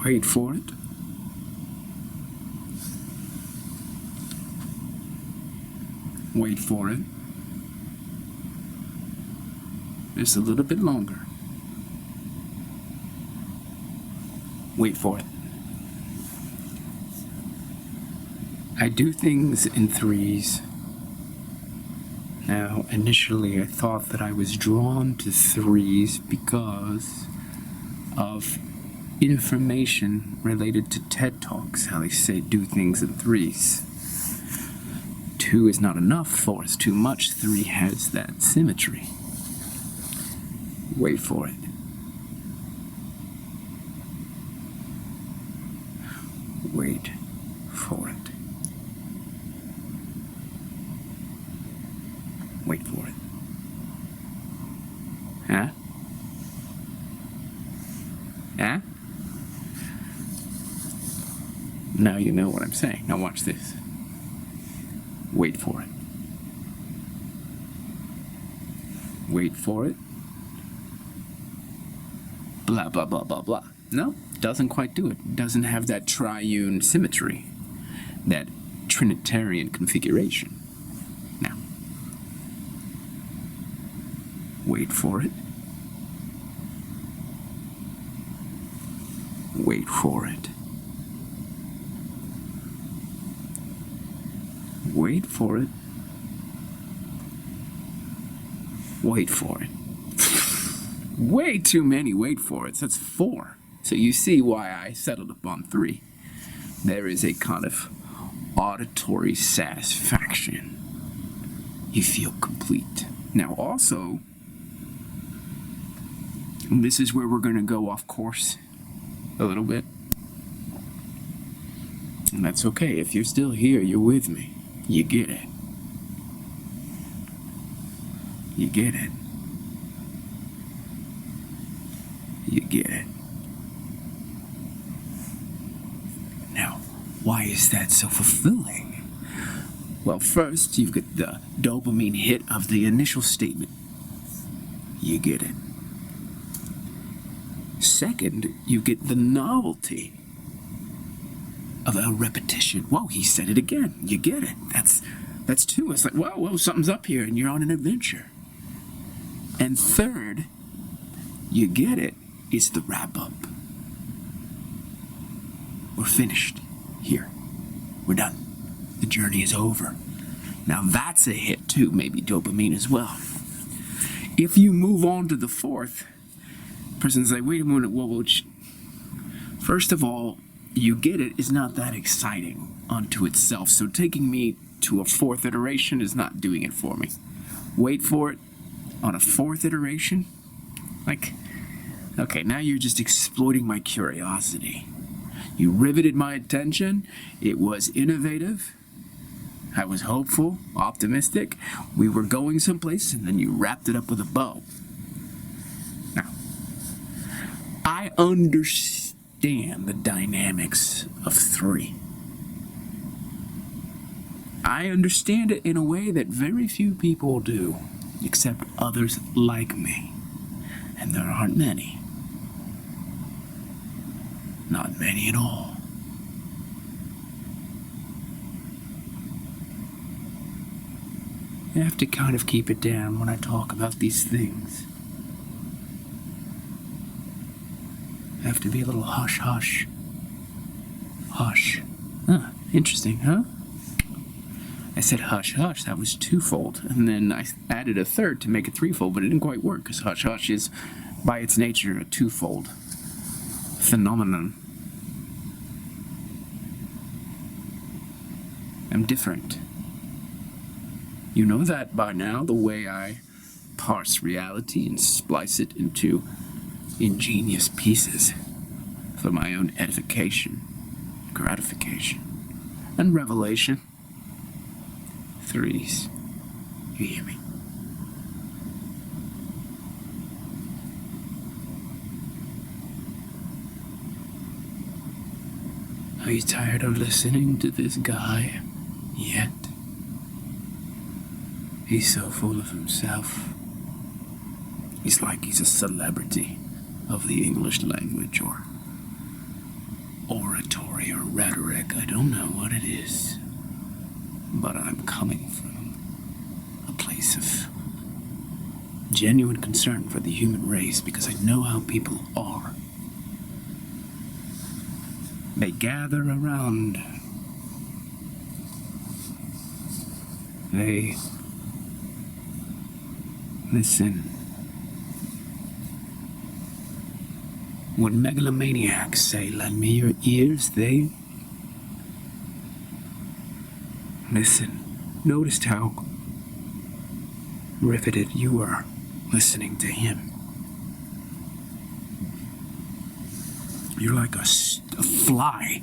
Wait for it. Wait for it. Just a little bit longer. Wait for it. I do things in threes. Now, initially I thought that I was drawn to threes because of information related to TED Talks, how they say do things in threes. 2 is not enough, 4 is too much, 3 has that symmetry. Wait for it. Wait for it. Wait for it. Huh? Huh? Now you know what I'm saying. Now watch this. Wait for it. Wait for it. Blah, blah, blah, blah, blah. No, doesn't quite do it. Doesn't have that triune symmetry. That Trinitarian configuration. Now, wait for it. Wait for it. Wait for it. Wait for it. Way too many wait for it. That's 4. So you see why I settled upon 3. There is a kind of auditory satisfaction. You feel complete. Now also, this is where we're going to go off course a little bit. And that's okay. If you're still here, you're with me. You get it. You get it. You get it. Now, why is that so fulfilling? Well, first, you've got the dopamine hit of the initial statement. You get it. Second, you get the novelty of a repetition. Whoa, he said it again. You get it. That's 2. It's like, whoa, something's up here, and you're on an adventure. And third, you get it. It's the wrap-up. We're finished here. We're done. The journey is over. Now that's a hit too, maybe dopamine as well. If you move on to the 4th, person's like, wait a minute, whoa. First of all, you get it is not that exciting unto itself. So taking me to a 4th iteration is not doing it for me. Wait for it on a 4th iteration? Like, okay, now you're just exploiting my curiosity. You riveted my attention. It was innovative. I was hopeful, optimistic. We were going someplace, and then you wrapped it up with a bow. Now, I understand the dynamics of 3. I understand it in a way that very few people do, except others like me. And there aren't many. Not many at all. I have to kind of keep it down when I talk about these things. I have to be a little hush hush. Hush. Huh, interesting, huh? I said hush hush, that was 2-fold, and then I added a 3rd to make it 3-fold, but it didn't quite work, because hush hush is, by its nature, a 2-fold phenomenon. I'm different. You know that by now, the way I parse reality and splice it into ingenious pieces for my own edification, gratification, and revelation. 3s. You hear me? Are you tired of listening to this guy yet? He's so full of himself. He's like he's a celebrity of the English language, or oratory or rhetoric. I don't know what it is. But I'm coming from a place of genuine concern for the human race because I know how people are. They gather around. They listen. When megalomaniacs say, "Lend me your ears," they listen. Noticed how riveted you were listening to him. You're like a fly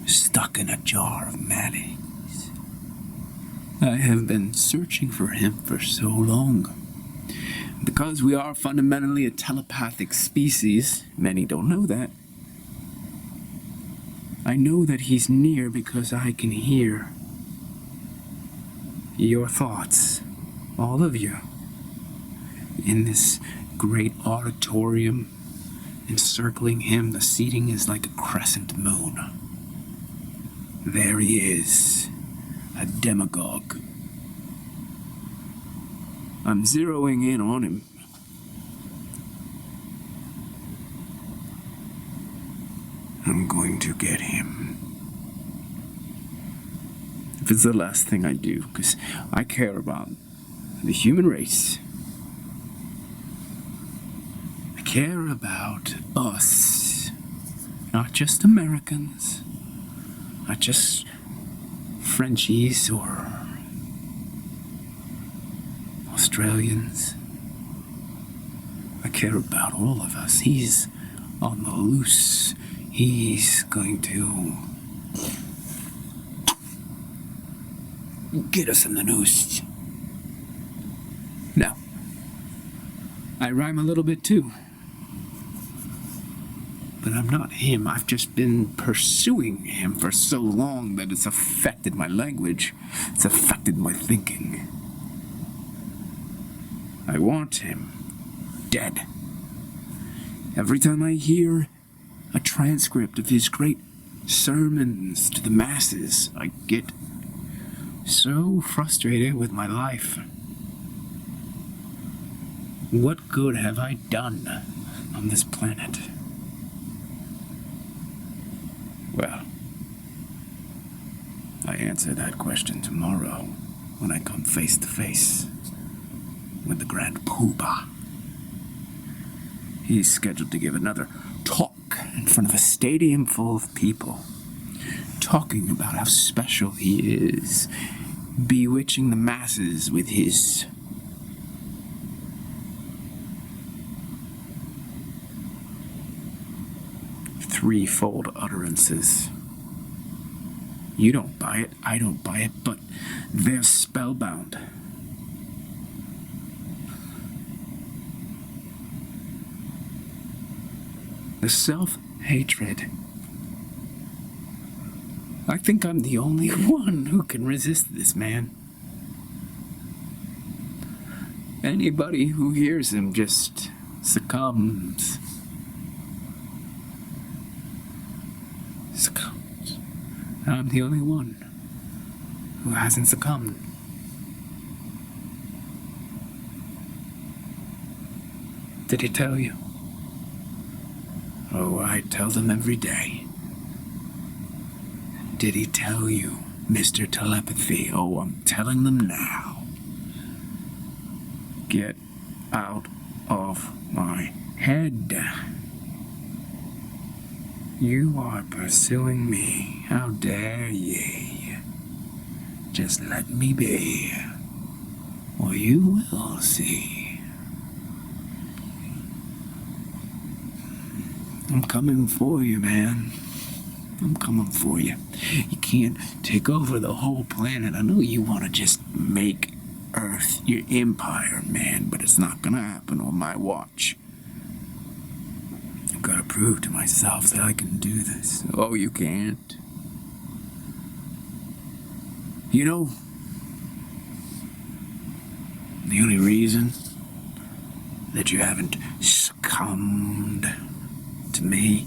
stuck in a jar of mayonnaise. I have been searching for him for so long. Because we are fundamentally a telepathic species, many don't know that. I know that he's near because I can hear your thoughts, all of you, in this great auditorium encircling him. The seating is like a crescent moon. There he is, a demagogue. I'm zeroing in on him. I'm going to get him. If it's the last thing I do, because I care about the human race. I care about us. Not just Americans. Not just Frenchies or Australians. I care about all of us. He's on the loose. He's going to get us in the noose. Now, I rhyme a little bit too. But I'm not him. I've just been pursuing him for so long that it's affected my language. It's affected my thinking. I want him dead. Every time I hear a transcript of his great sermons to the masses, I get so frustrated with my life. What good have I done on this planet? Well, I answer that question tomorrow when I come face to face with the Grand Poobah. He's scheduled to give another talk in front of a stadium full of people, talking about how special he is, bewitching the masses with his threefold utterances. You don't buy it, I don't buy it, but they're spellbound. The self-hatred. I think I'm the only one who can resist this man. Anybody who hears him just succumbs. Succumbs. I'm the only one who hasn't succumbed. Did he tell you? Oh, I tell them every day. Did he tell you, Mr. Telepathy? Oh, I'm telling them now. Get out of my head. You are pursuing me. How dare ye? Just let me be, or you will see. I'm coming for you, man. I'm coming for you. You can't take over the whole planet. I know you want to just make Earth your empire, man, but it's not gonna happen on my watch. I've got to prove to myself that I can do this. Oh, you can't. You know, the only reason that you haven't succumbed to me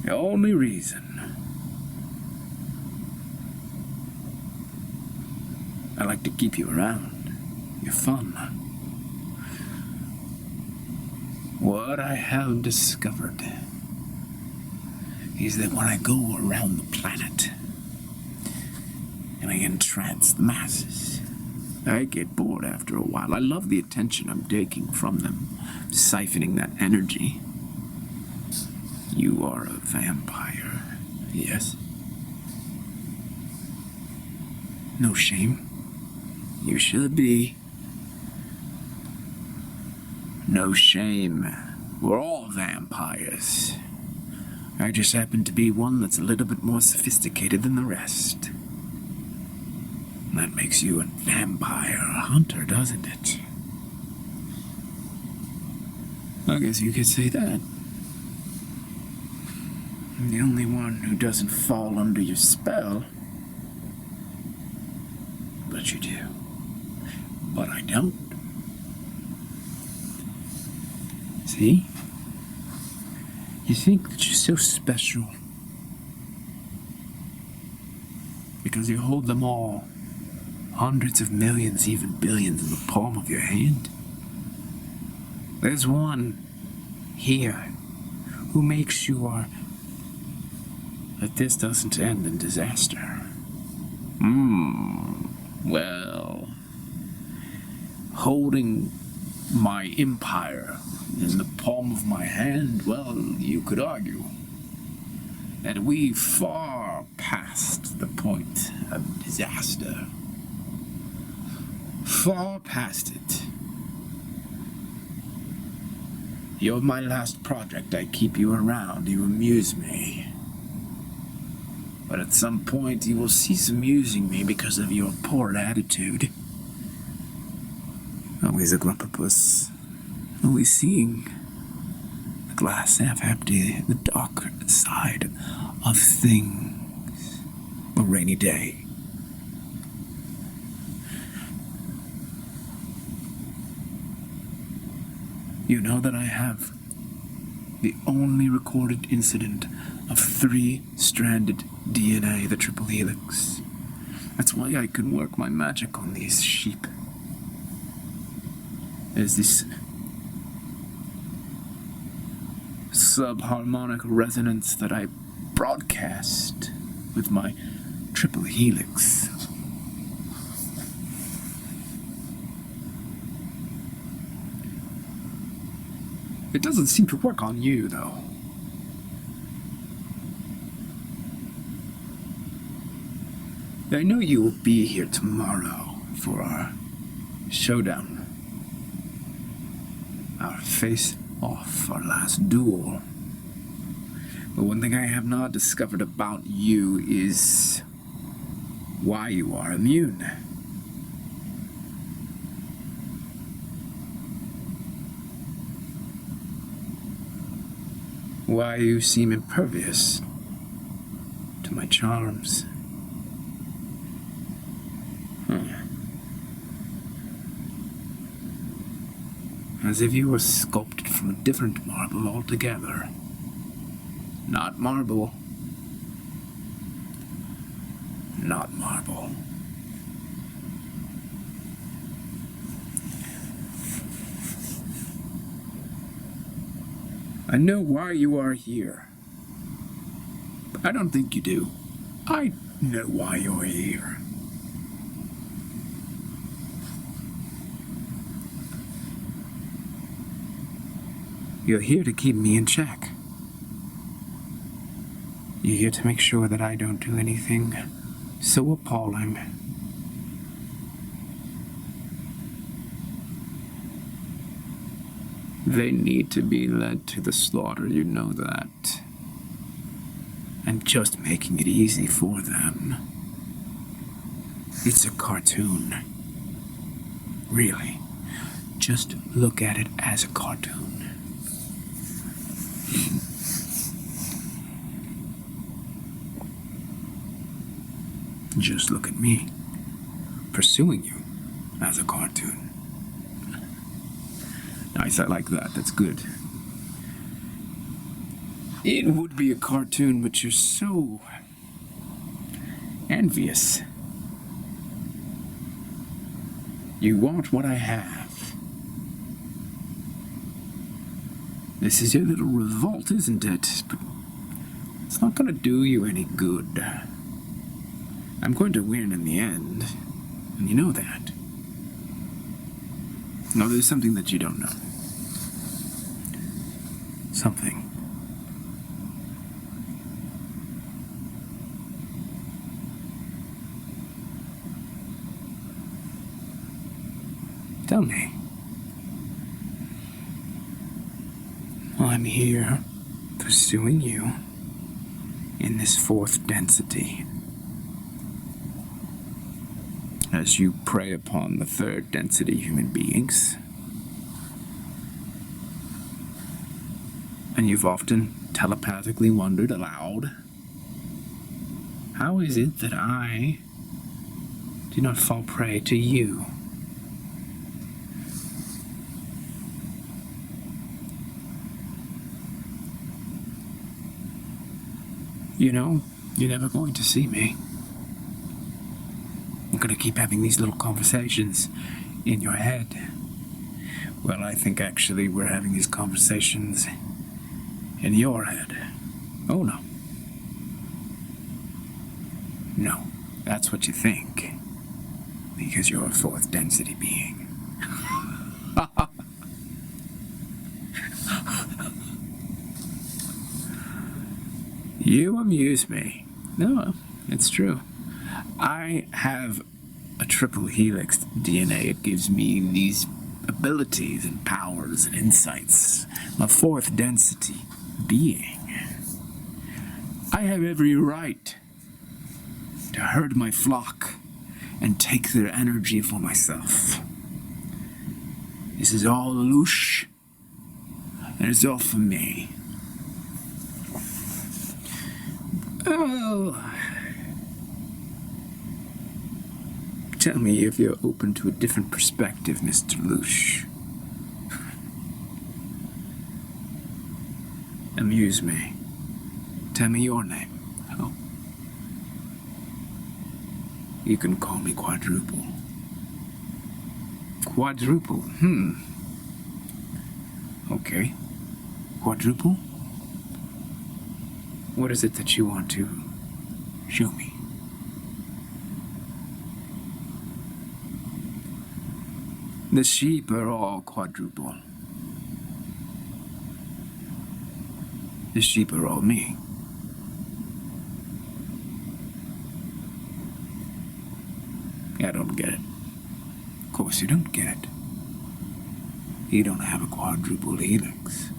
The only reason I like to keep you around, you're fun. What I have discovered is that when I go around the planet and I entrance the masses, I get bored after a while. I love the attention I'm taking from them, siphoning that energy. You are a vampire, yes? No shame. You should be. No shame. We're all vampires. I just happen to be one that's a little bit more sophisticated than the rest. That makes you a vampire hunter, doesn't it? I guess you could say that. I'm the only one who doesn't fall under your spell. But you do. But I don't. See? You think that you're so special because you hold them all, hundreds of millions, even billions, in the palm of your hand. There's one here who makes sure that this doesn't end in disaster. Well, holding my empire in the palm of my hand, well, you could argue that we've far past the point of disaster. Far past it. You're my last project. I keep you around. You amuse me. But at some point, you will cease amusing me because of your poor attitude. Always a grumpus. Always seeing the glass half empty, the dark side of things. A rainy day. You know that I have the only recorded incident of 3-stranded DNA, the triple helix. That's why I can work my magic on these sheep. There's this subharmonic resonance that I broadcast with my triple helix. It doesn't seem to work on you, though. I know you will be here tomorrow for our showdown. Our face-off, our last duel. But one thing I have not discovered about you is why you are immune. Why you seem impervious to my charms. As if you were sculpted from a different marble altogether. Not marble. Not marble. I know why you are here. But I don't think you do. I know why you're here. You're here to keep me in check. You're here to make sure that I don't do anything so appalling. They need to be led to the slaughter, you know that. And just making it easy for them. It's a cartoon. Really. Just look at it as a cartoon. Just look at me, pursuing you as a cartoon. Nice, I like that. That's good. It would be a cartoon, but you're so envious. You want what I have. This is your little revolt, isn't it? But it's not going to do you any good. I'm going to win in the end, and you know that. No, there's something that you don't know. Something. Tell me. I'm here, pursuing you, in this fourth density. As you prey upon the third density human beings. And you've often telepathically wondered aloud, how is it that I do not fall prey to you? You know, you're never going to see me. I'm going to keep having these little conversations in your head. Well, I think actually we're having these conversations in your head. Oh, no. No, that's what you think. Because you're a fourth density being. You amuse me. No, it's true. I have a triple helix DNA. It gives me these abilities and powers and insights. I'm a fourth density being. I have every right to herd my flock and take their energy for myself. This is all Lelouch, and it's all for me. Oh, tell me if you're open to a different perspective, Mr. Lelouch. Amuse me. Tell me your name. Oh. You can call me Quadruple. Quadruple? Okay. Quadruple? What is it that you want to show me? The sheep are all quadruple. The sheep are all me. I don't get it. Of course you don't get it. You don't have a quadruple helix.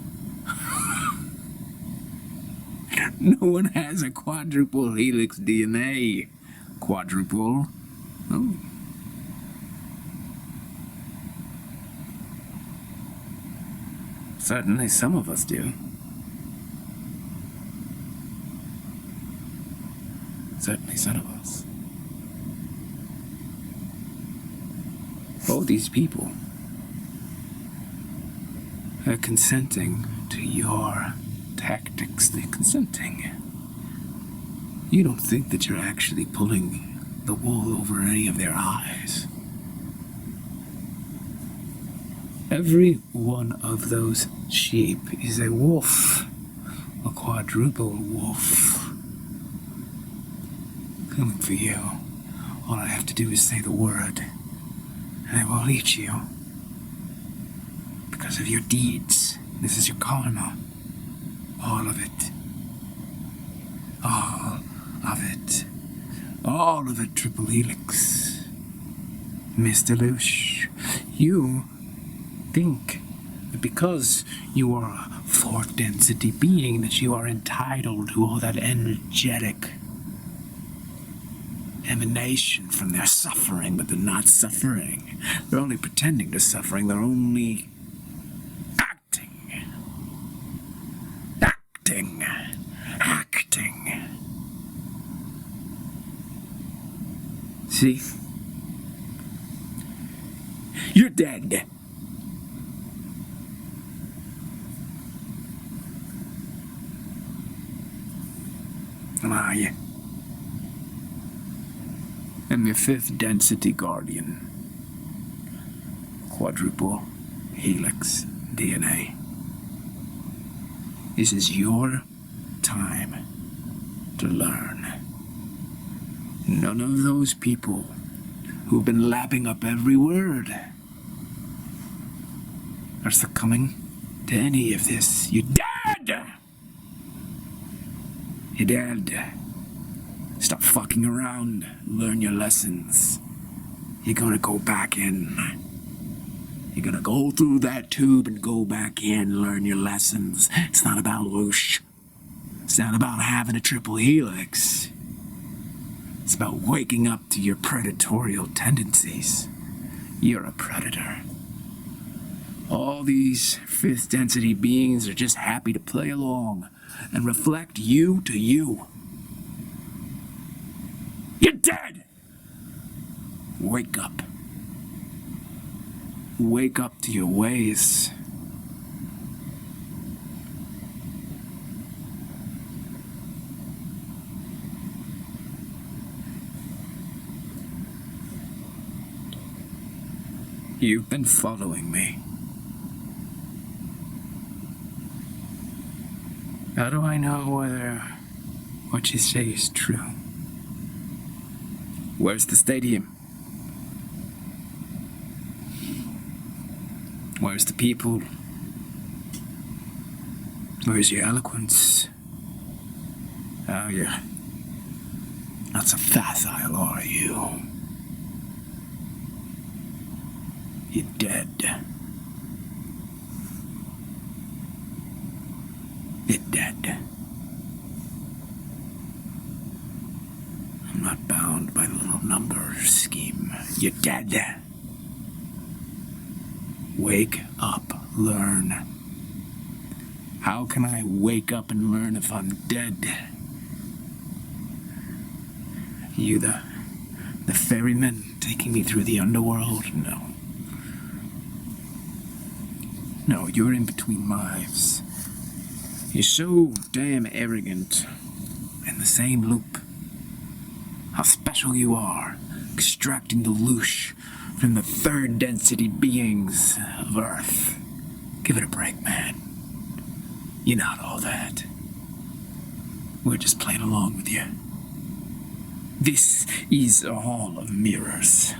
No one has a quadruple helix DNA. Quadruple? Oh. Certainly some of us do. Certainly some of us. All these people are consenting to your tactics. They're consenting. You don't think that you're actually pulling the wool over any of their eyes. Every one of those sheep is a wolf, a quadruple wolf. Coming for you. All I have to do is say the word, and I will eat you. Because of your deeds. This is your karma. All of it. All of it. All of it, Triple Helix. Mr. Lelouch, you think that because you are a fourth density being that you are entitled to all that energetic emanation from their suffering, but they're not suffering. They're only pretending to suffering. They're only acting. See? You're dead. I am your fifth density guardian. Quadruple helix DNA. This is your time to learn. None of those people who've been lapping up every word are succumbing to any of this. You're dead! You're dead. Stop fucking around. Learn your lessons. You're gonna go back in. You're gonna go through that tube and go back in, learn your lessons. It's not about whoosh. It's not about having a triple helix. It's about waking up to your predatorial tendencies. You're a predator. All these fifth density beings are just happy to play along and reflect you to you. You're dead! Wake up. Wake up to your ways. You've been following me. How do I know whether what you say is true? Where's the stadium? Where's the people? Where's your eloquence? Oh, you're not so facile, are you? You're dead. You're dead. I'm not bound by the little number scheme. You're dead. Wake up, learn. How can I wake up and learn if I'm dead? You the ferryman taking me through the underworld? No. No, you're in between lives. You're so damn arrogant. In the same loop. How special you are, extracting the loosh from the third density beings of Earth. Give it a break, man. You're not all that. We're just playing along with you. This is a hall of mirrors.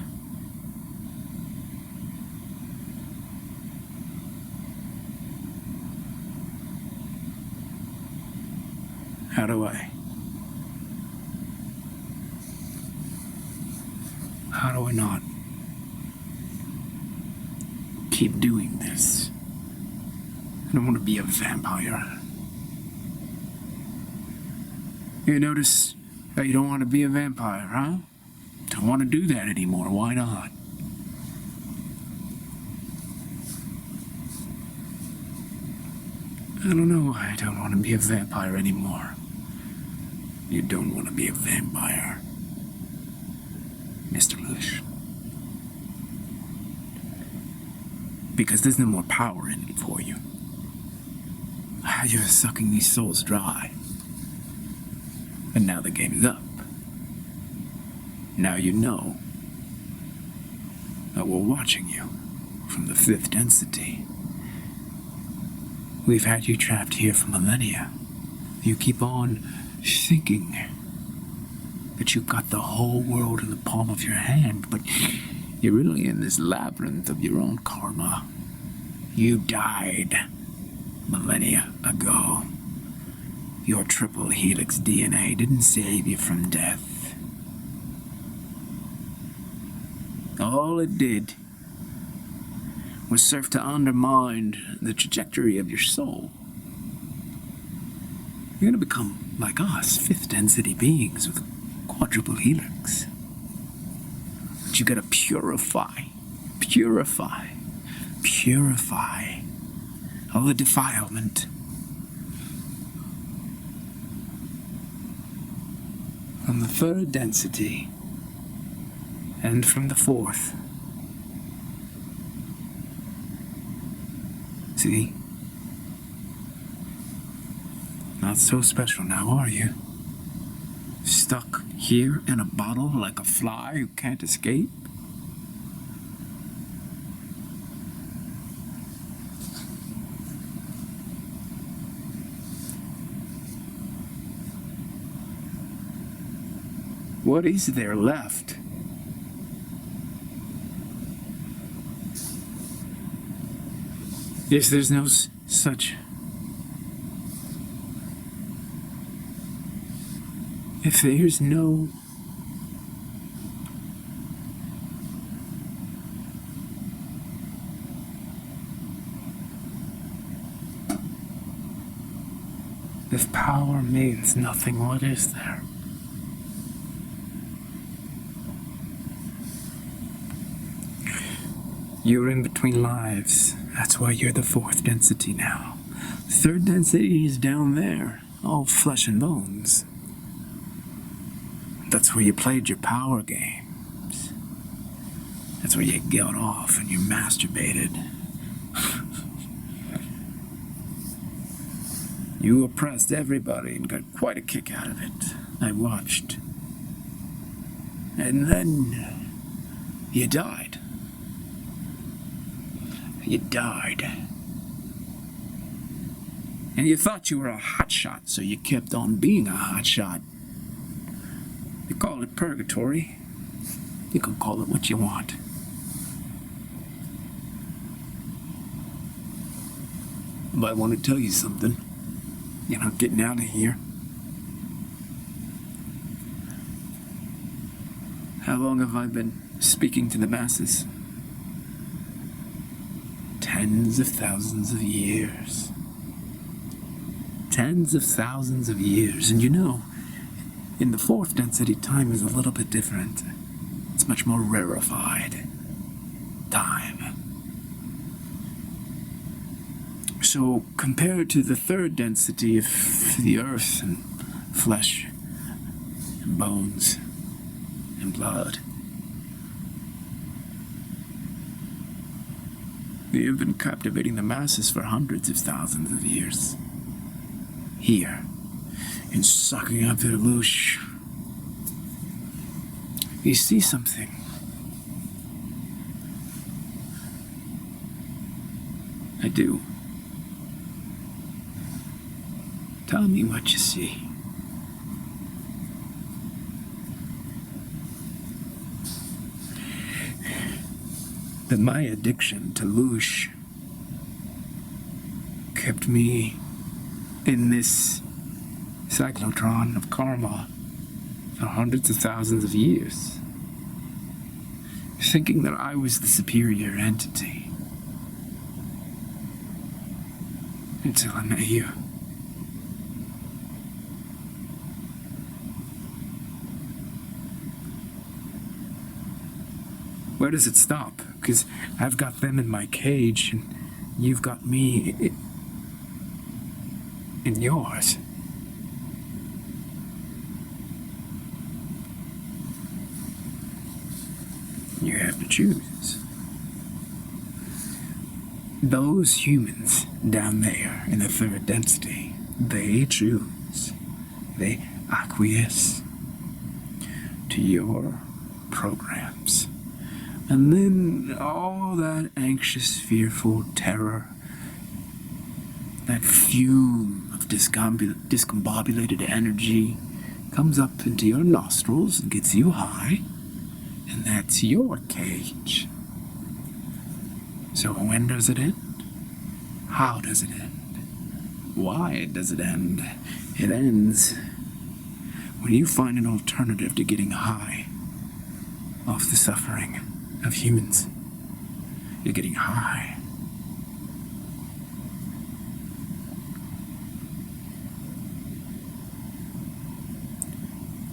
How do I not keep doing this? I don't want to be a vampire. You notice how you don't want to be a vampire, huh? Don't want to do that anymore. Why not? I don't know why I don't want to be a vampire anymore. You don't want to be a vampire, Mr. Lush. Because there's no more power in it for you. You're sucking these souls dry. And now the game is up. Now you know that we're watching you from the fifth density. We've had you trapped here for millennia. You keep on thinking that you've got the whole world in the palm of your hand, but you're really in this labyrinth of your own karma. You died millennia ago. Your triple helix DNA didn't save you from death. All it did was serve to undermine the trajectory of your soul. You're gonna become like us, fifth density beings with a quadruple helix. But you gotta purify all the defilement. From the third density and from the fourth. See? Not so special now, are you? Stuck here in a bottle like a fly who can't escape? What is there left? If there's no such... If there's no... If power means nothing, what is there? You're in between lives. That's why you're the fourth density now. Third density is down there, all flesh and bones. That's where you played your power games. That's where you got off and you masturbated. You oppressed everybody and got quite a kick out of it. I watched. And then you died. You died. And you thought you were a hotshot, so you kept on being a hotshot. They call it purgatory. You can call it what you want. But I want to tell you something. You're not getting out of here. How long have I been speaking to the masses? Tens of thousands of years. Tens of thousands of years. And you know, in the fourth density, time is a little bit different. It's much more rarefied. Time. So, compared to the third density of the earth and flesh and bones and blood, we have been captivating the masses for hundreds of thousands of years. Here, and sucking up their loosh. You see something. I do. Tell me what you see. That my addiction to loosh kept me in this cyclotron of karma for hundreds of thousands of years, thinking that I was the superior entity. Until I met you. Where does it stop? Because I've got them in my cage, and you've got me in yours. You have to choose. Those humans down there in the third density, they choose. They acquiesce to your programs. And then all that anxious, fearful terror, that fume of discombobulated energy comes up into your nostrils and gets you high, and that's your cage. So when does it end? How does it end? Why does it end? It ends when you find an alternative to getting high off the suffering of humans. You're getting high.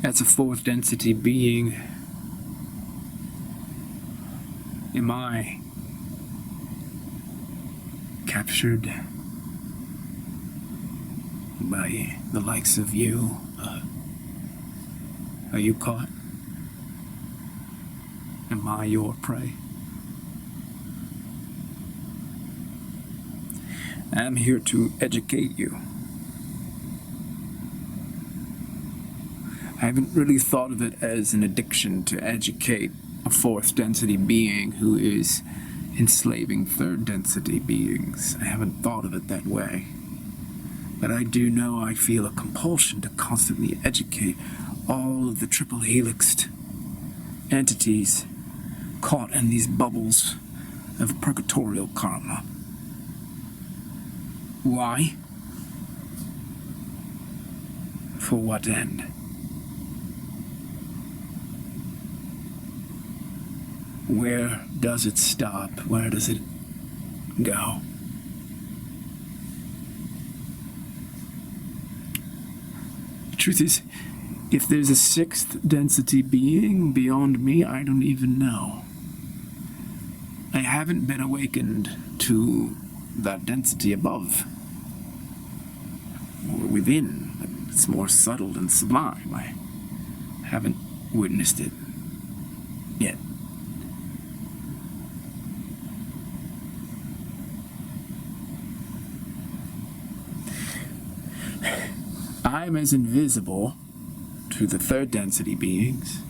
As a fourth density being, am I captured by the likes of you? Are you caught? Am I your prey? I'm here to educate you. I haven't really thought of it as an addiction to educate a fourth density being who is enslaving third density beings. I haven't thought of it that way. But I do know I feel a compulsion to constantly educate all of the triple helixed entities caught in these bubbles of purgatorial karma. Why? For what end? Where does it stop? Where does it go? The truth is, if there's a sixth density being beyond me, I don't even know. I haven't been awakened to that density above or within. It's more subtle and sublime. I haven't witnessed it yet. I'm as invisible to the third density beings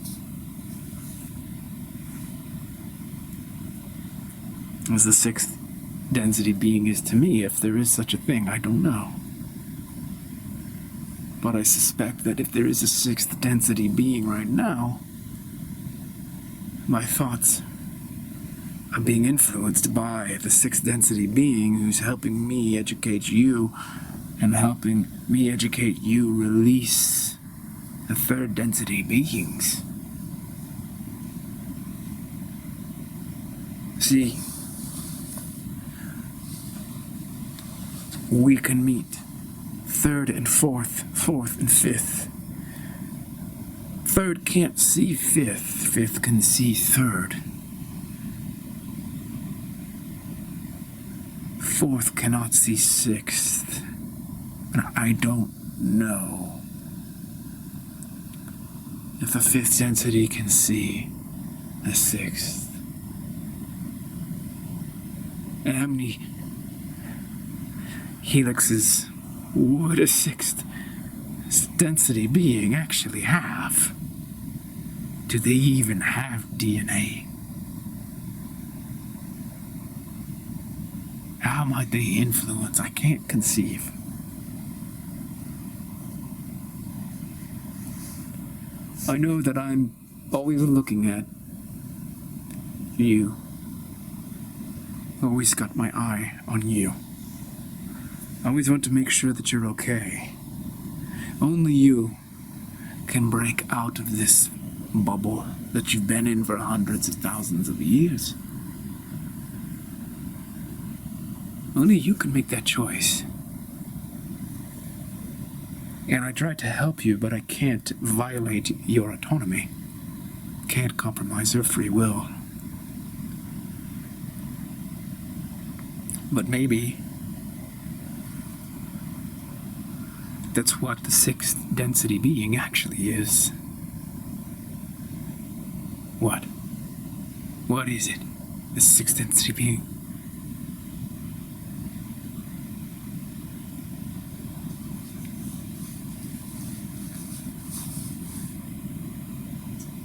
as the sixth density being is to me, if there is such a thing. I don't know. But I suspect that if there is a sixth density being right now, my thoughts are being influenced by the sixth density being who's helping me educate you and helping me educate you release the third density beings. See, we can meet third and fourth and fifth. Third can't see fifth, fifth can see third. Fourth cannot see sixth. And I don't know if the fifth density can see the sixth. And how many helixes would a sixth density being actually have? Do they even have DNA? How might they influence? I can't conceive. I know that I'm always looking at you. Always got my eye on you. I always want to make sure that you're okay. Only you can break out of this bubble that you've been in for hundreds of thousands of years. Only you can make that choice. And I try to help you, but I can't violate your autonomy. Can't compromise your free will. But maybe that's what the sixth density being actually is. What? What is it? The sixth density being?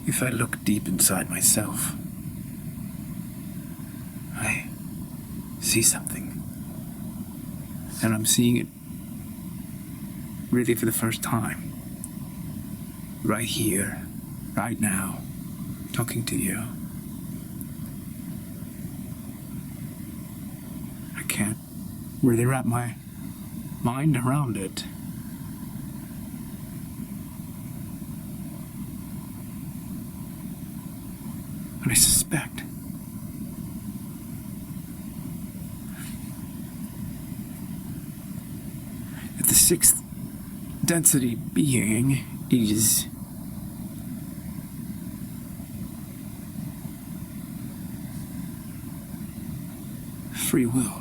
If I look deep inside myself, I see something. And I'm seeing it really for the first time. Right here, right now, talking to you. I can't really wrap my mind around it. But I suspect that the sixth density being is free will.